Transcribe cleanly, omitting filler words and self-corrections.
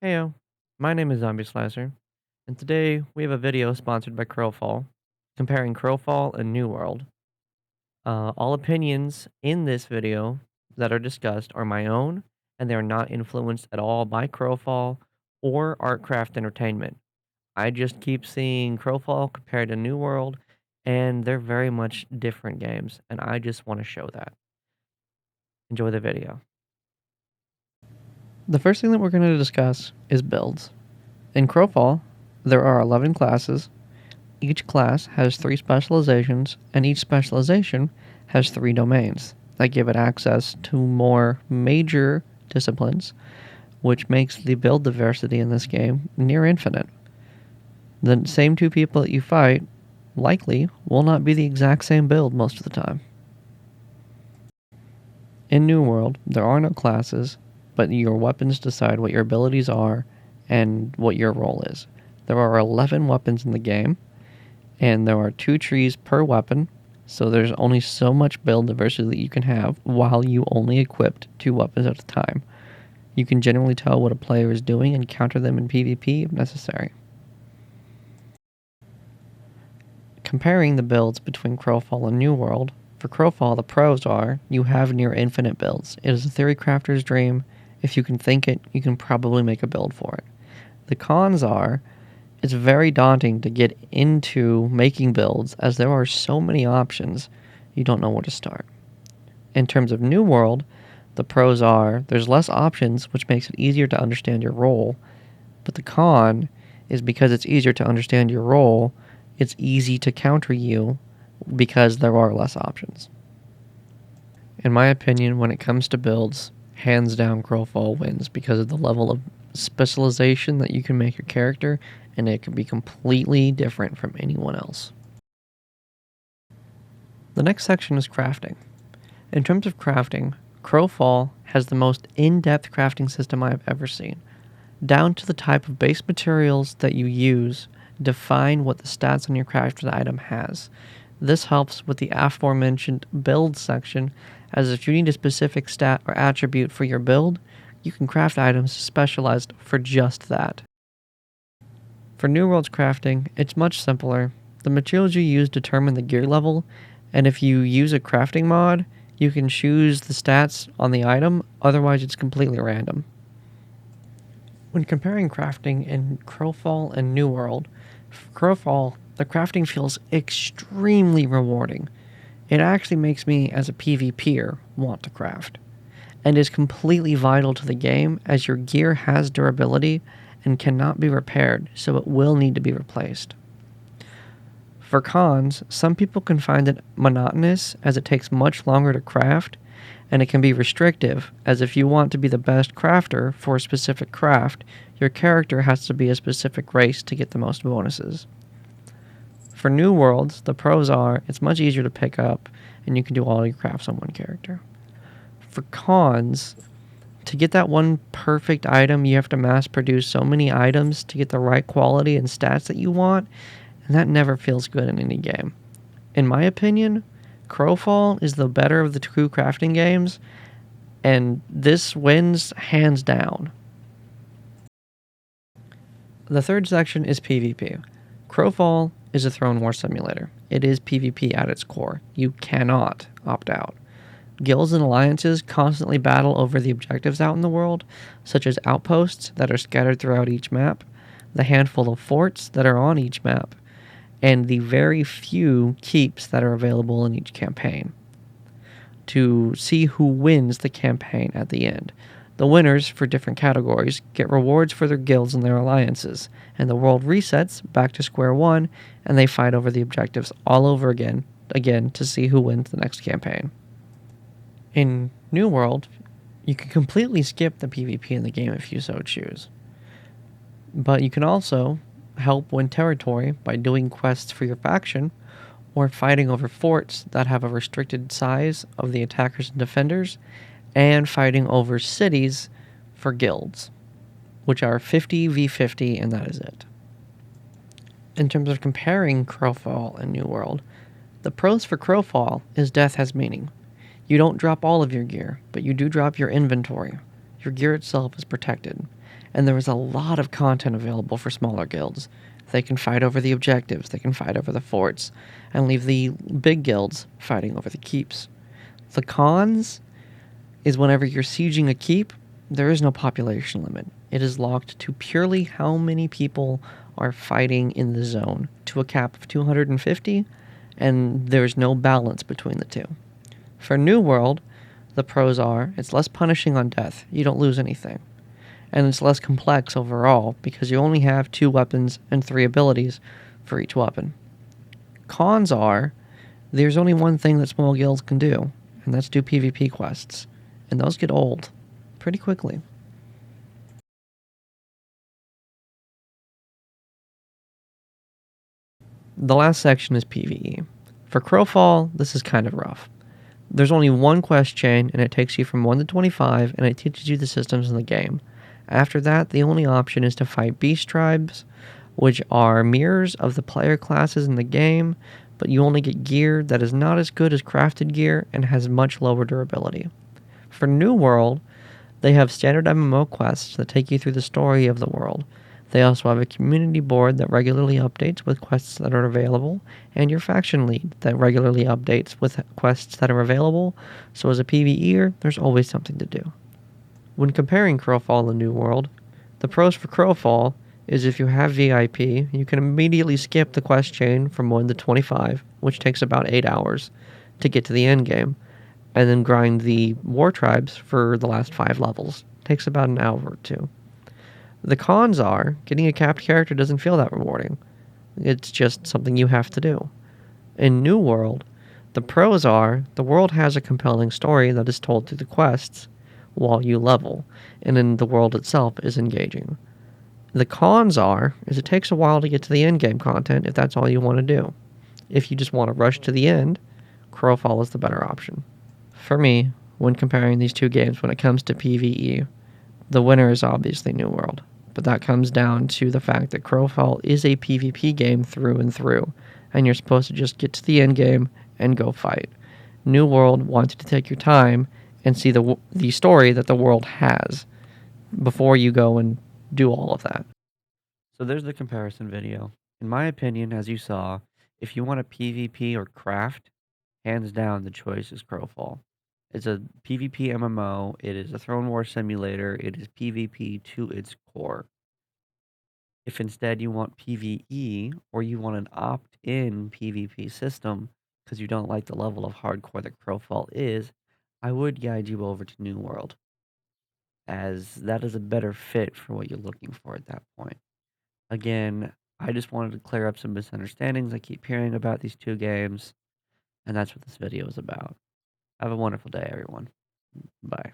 Heyo, my name is Zombie Slicer, and today we have a video sponsored by Crowfall, comparing Crowfall and New World. All opinions in this video that are discussed are my own, and they are not influenced at all by Crowfall or Artcraft Entertainment. I just keep seeing Crowfall compared to New World, and they're very much different games, and I just want to show that. Enjoy the video. The first thing that we're going to discuss is builds. In Crowfall, there are 11 classes. Each class has 3 specializations, and each specialization has 3 domains that give it access to more major disciplines, which makes the build diversity in this game near infinite. The same 2 people that you fight likely will not be the exact same build most of the time. In New World, there are no classes, but your weapons decide what your abilities are and what your role is. There are 11 weapons in the game, and there are 2 trees per weapon, so there's only so much build diversity that you can have while you only equipped 2 weapons at a time. You can generally tell what a player is doing and counter them in PvP if necessary. Comparing the builds between Crowfall and New World, for Crowfall the pros are, you have near infinite builds. It is a theory crafter's dream. If you can think it, you can probably make a build for it. The cons are, it's very daunting to get into making builds as there are so many options, you don't know where to start. In terms of New World, the pros are, there's less options, which makes it easier to understand your role, but the con is because it's easier to understand your role, it's easy to counter you because there are less options. In my opinion, when it comes to builds, hands down Crowfall wins because of the level of specialization that you can make your character, and it can be completely different from anyone else. The next section is crafting. In terms of crafting, Crowfall has the most in-depth crafting system I have ever seen. Down to the type of base materials that you use define what the stats on your crafted item has. This helps with the aforementioned build section, as if you need a specific stat or attribute for your build, you can craft items specialized for just that. For New World's crafting, it's much simpler. The materials you use determine the gear level, and if you use a crafting mod, you can choose the stats on the item, otherwise it's completely random. When comparing crafting in Crowfall and New World, for Crowfall, the crafting feels extremely rewarding. It actually makes me, as a PvPer, want to craft, and is completely vital to the game as your gear has durability and cannot be repaired, so it will need to be replaced. For cons, some people can find it monotonous as it takes much longer to craft, and it can be restrictive, as if you want to be the best crafter for a specific craft, your character has to be a specific race to get the most bonuses. For New Worlds, the pros are, it's much easier to pick up, and you can do all your crafts on one character. For cons, to get that one perfect item, you have to mass produce so many items to get the right quality and stats that you want, and that never feels good in any game. In my opinion, Crowfall is the better of the 2 crafting games, and this wins hands down. The third section is PvP. Crowfall is a throne war simulator. It is PvP at its core. You cannot opt out. Guilds and alliances constantly battle over the objectives out in the world, such as outposts that are scattered throughout each map, the handful of forts that are on each map, and the very few keeps that are available in each campaign, to see who wins the campaign at the end. The winners for different categories get rewards for their guilds and their alliances, and the world resets back to square one, and they fight over the objectives all over again to see who wins the next campaign. In New World, you can completely skip the PvP in the game if you so choose, but you can also help win territory by doing quests for your faction, or fighting over forts that have a restricted size of the attackers and defenders, and fighting over cities for guilds, which are 50v50, and that is it. In terms of comparing Crowfall and New World, the pros for Crowfall is death has meaning. You don't drop all of your gear, but you do drop your inventory. Your gear itself is protected. and there is a lot of content available for smaller guilds. They can fight over the objectives, they can fight over the forts, and leave the big guilds fighting over the keeps. The cons is whenever you're sieging a keep, there is no population limit. It is locked to purely how many people are fighting in the zone, to a cap of 250, and there's no balance between the two. For New World, the pros are it's less punishing on death, you don't lose anything, and it's less complex overall because you only have 2 weapons and 3 abilities for each weapon. Cons are there's only one thing that small guilds can do, and that's do PvP quests, and those get old pretty quickly. The last section is PvE. For Crowfall, this is kind of rough. There's only one quest chain, and it takes you from 1 to 25, and it teaches you the systems in the game. After that, the only option is to fight beast tribes, which are mirrors of the player classes in the game, but you only get gear that is not as good as crafted gear and has much lower durability. For New World, they have standard MMO quests that take you through the story of the world. They also have a community board that regularly updates with quests that are available, and your faction lead that regularly updates with quests that are available, so as a PvEer, there's always something to do. When comparing Crowfall and New World, the pros for Crowfall is if you have VIP, you can immediately skip the quest chain from 1 to 25, which takes about 8 hours to get to the end game, and then grind the war tribes for the last 5 levels. Takes about an hour or 2. The cons are getting a capped character doesn't feel that rewarding. It's just something you have to do. In New World, the pros are the world has a compelling story that is told through the quests while you level, and then the world itself is engaging. The cons are is it takes a while to get to the end game content if that's all you want to do. If you just want to rush to the end, Crowfall is the better option. For me, when comparing these two games when it comes to PvE, the winner is obviously New World, but that comes down to the fact that Crowfall is a PvP game through and through, and you're supposed to just get to the end game and go fight. New World wants you to take your time and see the story that the world has before you go and do all of that. So there's the comparison video. In my opinion, as you saw, if you want a PvP or craft, hands down the choice is Crowfall. It's a PvP MMO, it is a Throne War simulator, it is PvP to its core. If instead you want PvE or you want an opt-in PvP system because you don't like the level of hardcore that Crowfall is, I would guide you over to New World, as that is a better fit for what you're looking for at that point. Again, I just wanted to clear up some misunderstandings I keep hearing about these two games, and that's what this video is about. Have a wonderful day, everyone. Bye.